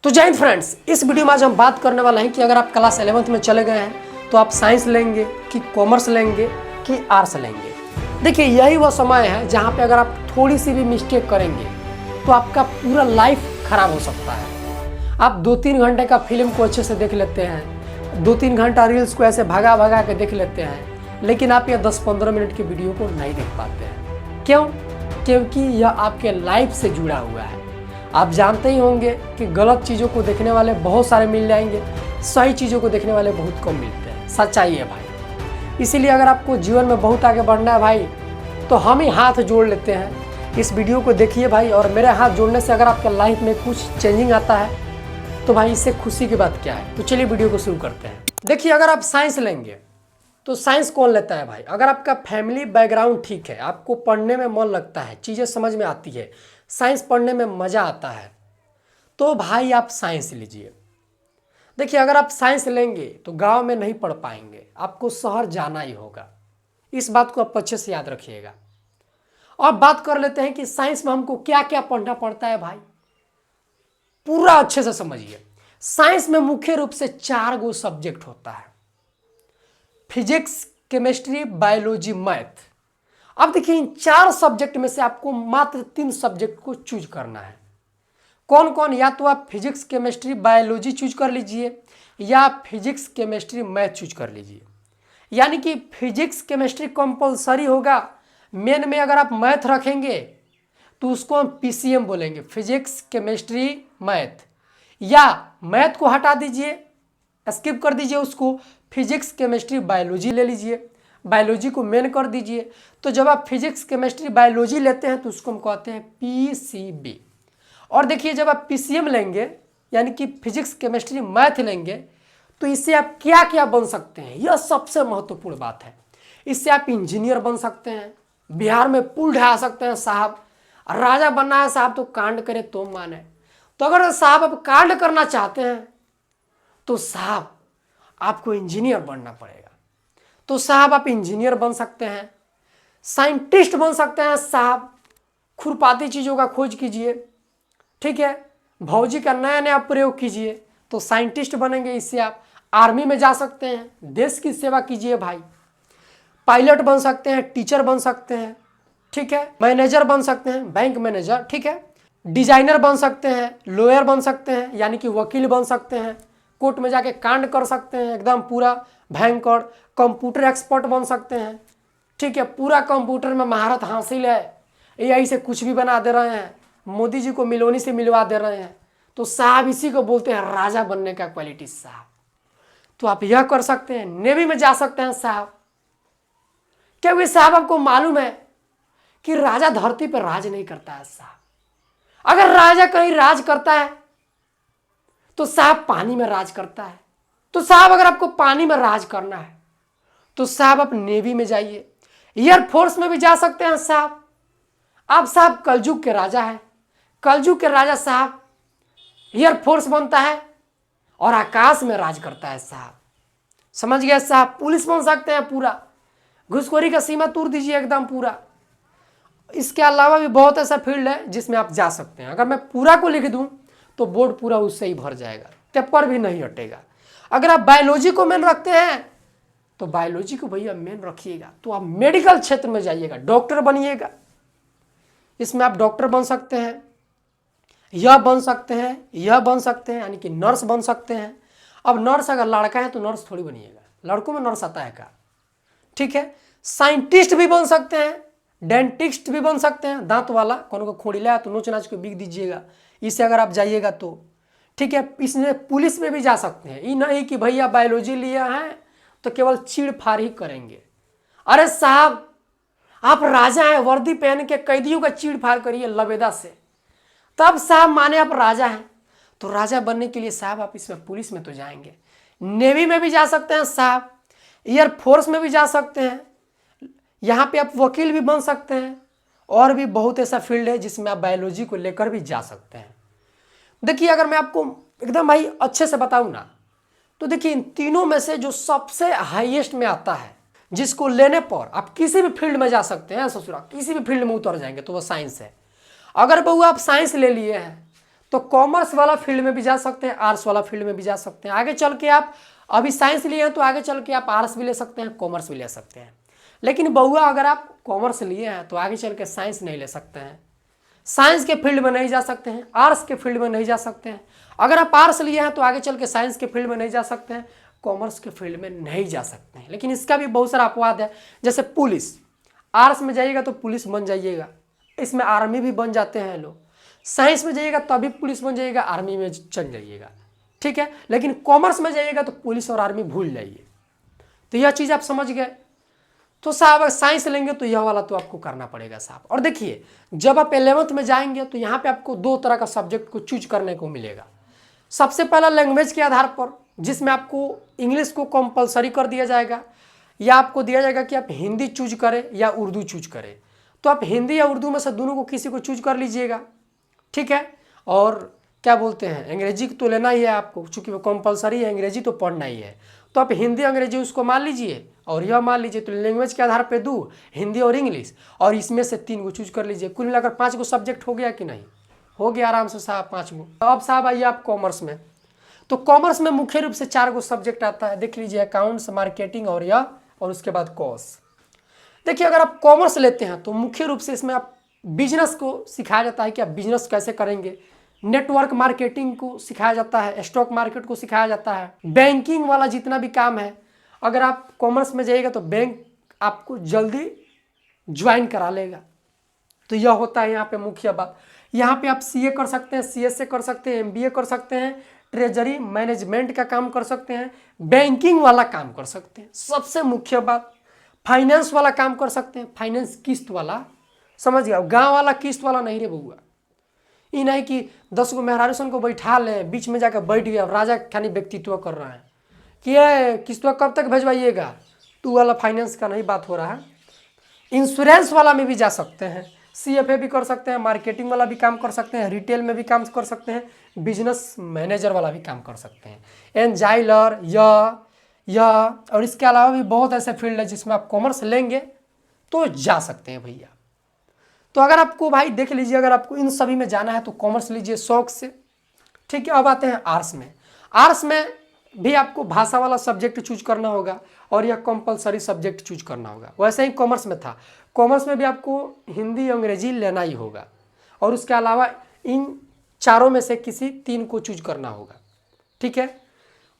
तो जय हिंद फ्रेंड्स, इस वीडियो में आज हम बात करने वाला हैं कि अगर आप क्लास 11th में चले गए हैं तो आप साइंस लेंगे कि कॉमर्स लेंगे कि आर्ट्स लेंगे। देखिए, यही वो समय है जहां पे अगर आप थोड़ी सी भी मिस्टेक करेंगे तो आपका पूरा लाइफ खराब हो सकता है। आप 2-3 घंटे का फिल्म को अच्छे से देख लेते हैं, 2-3 घंटा रील्स को ऐसे भगा भगा के देख लेते हैं, लेकिन आप ये 10-15 मिनट की वीडियो को नहीं देख पाते हैं। क्यों? क्योंकि यह आपके लाइफ से जुड़ा हुआ है। आप जानते ही होंगे कि गलत चीज़ों को देखने वाले बहुत सारे मिल जाएंगे, सही चीज़ों को देखने वाले बहुत कम मिलते हैं। सच्चाई है भाई। इसीलिए अगर आपको जीवन में बहुत आगे बढ़ना है भाई, तो हम ही हाथ जोड़ लेते हैं। इस वीडियो को देखिए भाई, और मेरे हाथ जोड़ने से अगर आपके लाइफ में कुछ चेंजिंग आता है तो भाई इससे खुशी की बात क्या है। तो चलिए वीडियो को शुरू करते हैं। देखिए, अगर आप साइंस लेंगे तो साइंस कौन लेता है भाई? अगर आपका फैमिली बैकग्राउंड ठीक है, आपको पढ़ने में मन लगता है, चीज़ें समझ में आती है, साइंस पढ़ने में मज़ा आता है, तो भाई आप साइंस लीजिए। देखिए, अगर आप साइंस लेंगे तो गांव में नहीं पढ़ पाएंगे, आपको शहर जाना ही होगा। इस बात को आप अच्छे से याद रखिएगा। और बात कर लेते हैं कि साइंस में हमको क्या क्या पढ़ना पड़ता है भाई, पूरा अच्छे से समझिए। साइंस में मुख्य रूप से 4 गो सब्जेक्ट होता है: फिजिक्स, केमिस्ट्री, बायोलॉजी, मैथ। अब देखिए, इन 4 सब्जेक्ट में से आपको मात्र 3 सब्जेक्ट को चूज करना है। कौन कौन? या तो आप फिजिक्स, केमिस्ट्री, बायोलॉजी चूज कर लीजिए, या फिजिक्स, केमिस्ट्री, मैथ चूज कर लीजिए। यानी कि फिजिक्स, केमिस्ट्री कंपलसरी होगा। मेन में अगर आप मैथ रखेंगे तो उसको हम पीसीएम बोलेंगे, फिजिक्स, केमिस्ट्री, मैथ। या मैथ को हटा दीजिए, स्किप कर दीजिए उसको, फिजिक्स, केमिस्ट्री, बायोलॉजी ले लीजिए, बायोलॉजी को मेन कर दीजिए। तो जब आप फिजिक्स, केमिस्ट्री, बायोलॉजी लेते हैं तो उसको हम कहते हैं पीसीबी। और देखिए, जब आप पीसीएम लेंगे यानी कि फिजिक्स, केमिस्ट्री, मैथ लेंगे तो इससे आप क्या क्या बन सकते हैं, यह सबसे महत्वपूर्ण बात है। इससे आप इंजीनियर बन सकते हैं, बिहार में पुल ढहा सकते हैं साहब। राजा बनना है साहब तो कांड करे तो माने। तो अगर साहब आप कांड करना चाहते हैं तो साहब आपको इंजीनियर बनना पड़ेगा। तो साहब आप इंजीनियर बन सकते हैं, साइंटिस्ट बन सकते हैं साहब, खुरपाती चीज़ों का खोज कीजिए, ठीक है, भौजी का नया नया प्रयोग कीजिए तो साइंटिस्ट बनेंगे। इससे आप आर्मी में जा सकते हैं, देश की सेवा कीजिए भाई। पायलट बन सकते हैं, टीचर बन सकते हैं, ठीक है, मैनेजर बन सकते हैं, बैंक मैनेजर, ठीक है, डिजाइनर बन सकते हैं, लॉयर बन सकते हैं यानी कि वकील बन सकते हैं, कोर्ट में जाके कांड कर सकते हैं एकदम पूरा भयंकर, कंप्यूटर एक्सपर्ट बन सकते हैं, ठीक है, पूरा कंप्यूटर में महारत हासिल है, एआई से कुछ भी बना दे रहे हैं, मोदी जी को मिलोनी से मिलवा दे रहे हैं। तो साहब इसी को बोलते हैं राजा बनने का क्वालिटी साहब। तो आप यह कर सकते हैं, नेवी में जा सकते हैं साहब। क्योंकि साहब आपको मालूम है कि राजा धरती पर राज नहीं करता है साहब। अगर राजा कहीं राज करता है तो साहब पानी में राज करता है। तो साहब अगर आपको पानी में राज करना है तो साहब आप नेवी में जाइए, एयरफोर्स में भी जा सकते हैं साहब। आप साहब कलयुग के राजा हैं, कलयुग के राजा साहब एयरफोर्स बनता है और आकाश में राज करता है साहब। समझ गए साहब? पुलिस बन सकते हैं, पूरा घुसखोरी का सीमा तोड़ दीजिए एकदम पूरा। इसके अलावा भी बहुत ऐसा फील्ड है जिसमें आप जा सकते हैं। अगर मैं पूरा को लिख दूं तो बोर्ड पूरा उससे ही भर जाएगा, पेपर भी नहीं हटेगा। अगर आप बायोलॉजी को मेन रखते हैं तो बायोलॉजी को भैया मेन रखिएगा, तो आप मेडिकल क्षेत्र में जाइएगा, डॉक्टर बनिएगा। इसमें आप डॉक्टर बन सकते हैं, यह बन सकते हैं, यह बन सकते हैं, यानी कि नर्स बन सकते हैं। अब नर्स अगर लड़का है तो नर्स थोड़ी बनिएगा, लड़कों में नर्स आता है का, ठीक है। साइंटिस्ट भी बन सकते हैं, डेंटिस्ट भी बन सकते हैं, दांत वाला, कौन को खोड़ी लाया तो नोच नाच को बिक दीजिएगा, इससे अगर आप जाइएगा तो, ठीक है। इसमें पुलिस में भी जा सकते हैं। ये नहीं कि भैया बायोलॉजी लिया है तो केवल चीड़ फाड़ ही करेंगे। अरे साहब, आप राजा हैं, वर्दी पहन के कैदियों का चीड़ फाड़ करिए लबेदा से, तब साहब माने आप राजा हैं। तो राजा बनने के लिए साहब आप इसमें पुलिस में तो जाएंगे, नेवी में भी जा सकते हैं साहब, एयरफोर्स में भी जा सकते हैं, यहाँ पे आप वकील भी बन सकते हैं, और भी बहुत ऐसा फील्ड है जिसमें आप बायोलॉजी को लेकर भी जा सकते हैं। देखिए, अगर मैं आपको एकदम भाई अच्छे से बताऊं ना, तो देखिए इन तीनों में से जो सबसे हाईएस्ट में आता है, जिसको लेने पर आप किसी भी फील्ड में जा सकते हैं, ससुरा किसी भी फील्ड में उतर जाएंगे, तो वो साइंस है। अगर बहू आप साइंस ले लिए हैं तो कॉमर्स वाला फील्ड में भी जा सकते हैं, आर्ट्स वाला फील्ड में भी जा सकते हैं। आगे चल के आप अभी साइंस लिए हैं तो आगे चल के आप आर्ट्स भी ले सकते हैं, कॉमर्स भी ले सकते हैं। लेकिन बउआ अगर आप कॉमर्स लिए हैं तो आगे चल के साइंस नहीं ले सकते हैं, साइंस के फील्ड में नहीं जा सकते हैं, आर्ट्स के फील्ड में नहीं जा सकते हैं। अगर आप आर्ट्स लिए हैं तो आगे चल के साइंस के फील्ड में नहीं जा सकते हैं, कॉमर्स के फील्ड में नहीं जा सकते हैं। लेकिन इसका भी बहुत सारा अपवाद है, जैसे पुलिस, आर्ट्स में जाइएगा तो पुलिस बन जाइएगा, इसमें आर्मी भी बन जाते हैं लोग। साइंस में जाइएगा तभी पुलिस बन जाइएगा, आर्मी में चल जाइएगा, ठीक है। लेकिन कॉमर्स में जाइएगा तो पुलिस और आर्मी भूल जाइए। तो यह चीज़ आप समझ गए। तो साहब अगर साइंस लेंगे तो यह वाला तो आपको करना पड़ेगा साहब। और देखिए जब आप 11th में जाएंगे तो यहाँ पे आपको 2 तरह का सब्जेक्ट को चूज करने को मिलेगा। सबसे पहला लैंग्वेज के आधार पर, जिसमें आपको इंग्लिश को कंपलसरी कर दिया जाएगा, या आपको दिया जाएगा कि आप हिंदी चूज करें या उर्दू चूज करें। तो आप हिंदी या उर्दू में से दोनों को किसी को चूज कर लीजिएगा, ठीक है। और क्या बोलते हैं, अंग्रेजी तो लेना ही है आपको, चूंकि वो कंपलसरी है, अंग्रेजी तो पढ़ना ही है। तो आप हिंदी अंग्रेजी उसको मान लीजिए और यह मान लीजिए। तो लैंग्वेज के आधार पे 2, हिंदी और इंग्लिश, और इसमें से 3 को चूज कर लीजिए। कुल मिलाकर 5 को सब्जेक्ट हो गया कि नहीं, हो गया आराम से साहब 5 को। अब साहब आइए आप कॉमर्स में। तो कॉमर्स में मुख्य रूप से 4 को सब्जेक्ट आता है, देख लीजिए, अकाउंट्स, मार्केटिंग और उसके बाद कॉस्ट। देखिए अगर आप कॉमर्स लेते हैं तो मुख्य रूप से इसमें आप बिजनेस को सिखाया जाता है कि आप बिजनेस कैसे करेंगे, नेटवर्क मार्केटिंग को सिखाया जाता है, स्टॉक मार्केट को सिखाया जाता है, बैंकिंग वाला जितना भी काम है। अगर आप कॉमर्स में जाइएगा तो बैंक आपको जल्दी ज्वाइन करा लेगा। तो यह होता है यहाँ पे मुख्य बात। यहाँ पे आप सीए कर सकते हैं, सीएसए कर सकते हैं, एमबीए कर सकते हैं, ट्रेजरी मैनेजमेंट का काम कर सकते हैं, बैंकिंग वाला काम कर सकते हैं। सबसे मुख्य बात, फाइनेंस वाला काम कर सकते हैं, फाइनेंस किस्त वाला, समझ गया, गाँव वाला किस्त वाला नहीं रे बउआ। ये नहीं कि 10 गो मेहरारू को बैठा ले, बीच में जाकर बैठ गया, राजा खानी व्यक्तित्व कर रहा है कि ये किस्तवा कब तक भेजवाइएगा, तू वाला फाइनेंस का नहीं बात हो रहा है। इंश्योरेंस वाला में भी जा सकते हैं, सीएफए भी कर सकते हैं, मार्केटिंग वाला भी काम कर सकते हैं, रिटेल में भी काम कर सकते हैं, बिजनेस मैनेजर वाला भी काम कर सकते हैं, एंजाइलर या और इसके अलावा भी बहुत ऐसे फील्ड है जिसमें आप कॉमर्स लेंगे तो जा सकते हैं भैया। तो अगर आपको भाई देख लीजिए, अगर आपको इन सभी में जाना है तो कॉमर्स लीजिए शौक से, ठीक है। अब आते हैं आर्ट्स में। आर्ट्स में भी आपको भाषा वाला सब्जेक्ट चूज करना होगा और यह कंपलसरी सब्जेक्ट चूज करना होगा। वैसे ही कॉमर्स में था, कॉमर्स में भी आपको हिंदी अंग्रेजी लेना ही होगा और उसके अलावा इन चारों में से किसी 3 को चूज करना होगा, ठीक है।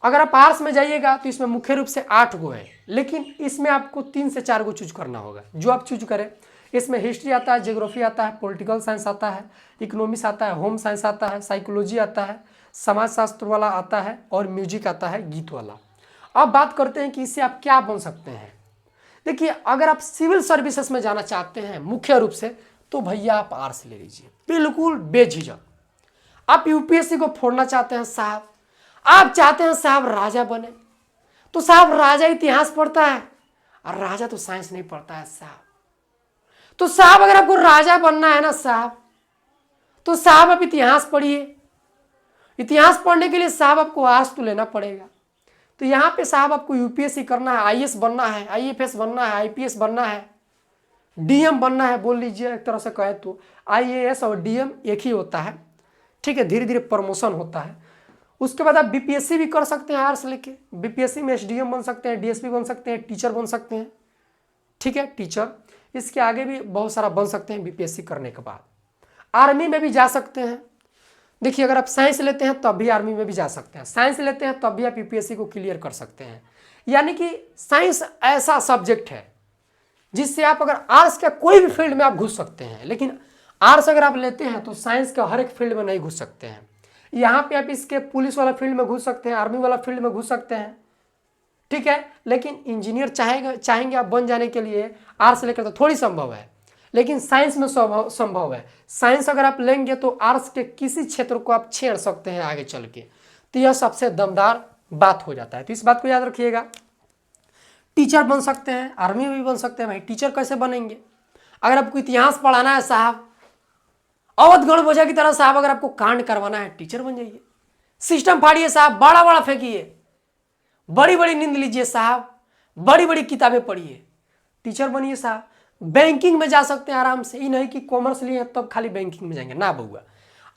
अगर आप आर्ट्स में जाइएगा तो इसमें मुख्य रूप से 8 गो है, लेकिन इसमें आपको 3 से 4 को चूज करना होगा, जो आप चूज करें। इसमें हिस्ट्री आता है, ज्योग्राफी आता है, पॉलिटिकल साइंस आता है, इकोनॉमिक्स आता है, होम साइंस आता है, साइकोलॉजी आता है, समाजशास्त्र वाला आता है और म्यूजिक आता है, गीत वाला। अब बात करते हैं कि इससे आप क्या बन सकते हैं। देखिए अगर आप सिविल सर्विसेज में जाना चाहते हैं मुख्य रूप से, तो भैया आप आर्ट्स ले लीजिए, बिल्कुल बेझिझक। आप यूपीएससी को फोड़ना चाहते हैं साहब, आप चाहते हैं साहब राजा बने, तो साहब राजा इतिहास पढ़ता है और राजा तो साइंस नहीं पढ़ता है साहब। तो साहब अगर आपको राजा बनना है ना साहब, तो साहब आप इतिहास पढ़िए। इतिहास पढ़ने के लिए साहब आपको आर्ट्स तो लेना पड़ेगा। तो यहाँ पे साहब आपको यूपीएससी करना है, आईएएस बनना है, आईएफएस बनना है, आईपीएस बनना है, डीएम बनना है, बोल लीजिए एक तरह से कहे तो आईएएस और डीएम एक ही होता है, ठीक है। धीरे धीरे प्रमोशन होता है। उसके बाद आप बीपीएससी भी कर सकते हैं आर्ट्स लेके, बीपीएससी में एसडीएम बन सकते हैं, डीएसपी बन सकते हैं, टीचर बन सकते हैं, ठीक है, टीचर। इसके आगे भी बहुत सारा बन सकते हैं बीपीएससी करने के बाद। आर्मी में भी जा सकते हैं। देखिए अगर आप साइंस लेते हैं तब भी आर्मी में भी जा सकते हैं, साइंस लेते हैं तब भी आप यूपीएससी को क्लियर कर सकते हैं। यानी कि साइंस ऐसा सब्जेक्ट है जिससे आप अगर आर्ट्स का कोई भी फील्ड में आप घुस सकते हैं, लेकिन आर्ट्स अगर आप लेते हैं तो साइंस का हर एक फील्ड में नहीं घुस सकते हैं। यहाँ पे आप इसके पुलिस वाला फील्ड में घुस सकते हैं, आर्मी वाला फील्ड में घुस सकते हैं, ठीक है। लेकिन इंजीनियर चाहेंगे आप बन जाने के लिए आर्ट्स लेकर तो थोड़ी संभव है, लेकिन साइंस में संभव है। साइंस अगर आप लेंगे तो आर्ट्स के किसी क्षेत्र को आप छेड़ सकते हैं आगे चल के, तो यह सबसे दमदार बात हो जाता है। तो इस बात को याद रखिएगा। टीचर बन सकते हैं, आर्मी में भी बन सकते हैं। भाई टीचर कैसे बनेंगे? अगर आपको इतिहास पढ़ाना है साहब, अवध गण बोझा की तरह साहब, अगर आपको कांड करवाना है, टीचर बन जाइए। सिस्टम फाड़िए साहब, बड़ा बड़ा फेंकिए, बड़ी बड़ी नींद लीजिए साहब, बड़ी बड़ी किताबें पढ़िए, टीचर बनिए साहब। बैंकिंग में जा सकते हैं आराम से। ये नहीं कि कॉमर्स लिए तब खाली बैंकिंग में जाएंगे, ना बउआ।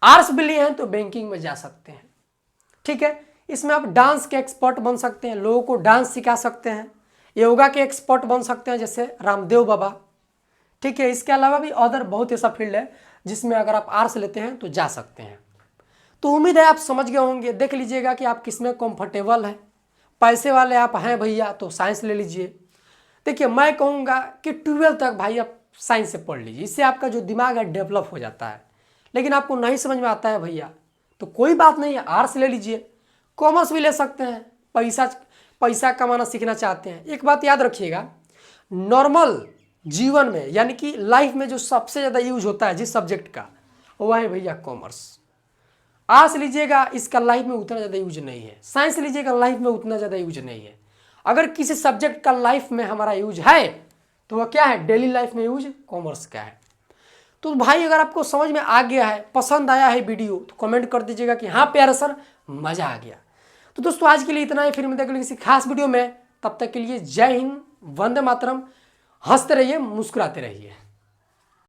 आर्ट्स भी लिए हैं तो बैंकिंग में जा सकते हैं। ठीक है, इसमें आप डांस के एक्सपर्ट बन सकते हैं, लोगों को डांस सिखा सकते हैं, योगा के एक्सपर्ट बन सकते हैं जैसे रामदेव बाबा। ठीक है, इसके अलावा भी अदर बहुत ऐसा फील्ड है जिसमें अगर आप आर्ट्स लेते हैं तो जा सकते हैं। तो उम्मीद है आप समझ गए होंगे। देख लीजिएगा कि आप किसमें कंफर्टेबल हैं। पैसे वाले आप हैं भैया तो साइंस ले लीजिए। देखिए मैं कहूँगा कि 12 तक भाई आप साइंस से पढ़ लीजिए, इससे आपका जो दिमाग है डेवलप हो जाता है। लेकिन आपको नहीं समझ में आता है भैया तो कोई बात नहीं है, आर्ट्स ले लीजिए, कॉमर्स भी ले सकते हैं। पैसा कमाना सीखना चाहते हैं, एक बात याद रखिएगा, नॉर्मल जीवन में यानी कि लाइफ में जो सबसे ज़्यादा यूज होता है जिस सब्जेक्ट का, वह है भैया कॉमर्स। आर्ट्स लीजिएगा इसका लाइफ में उतना ज़्यादा यूज नहीं है, साइंस लीजिएगा लाइफ में उतना ज़्यादा यूज नहीं है। अगर किसी सब्जेक्ट का लाइफ में हमारा यूज है तो वह क्या है, डेली लाइफ में यूज कॉमर्स का है। तो भाई अगर आपको समझ में आ गया है, पसंद आया है वीडियो, तो कमेंट कर दीजिएगा कि हाँ प्यारे सर मज़ा आ गया। तो दोस्तों आज के लिए इतना ही, फिर मिलते हैं किसी खास वीडियो में। तब तक के लिए जय हिंद, वंदे मातरम। हंसते रहिए, मुस्कुराते रहिए।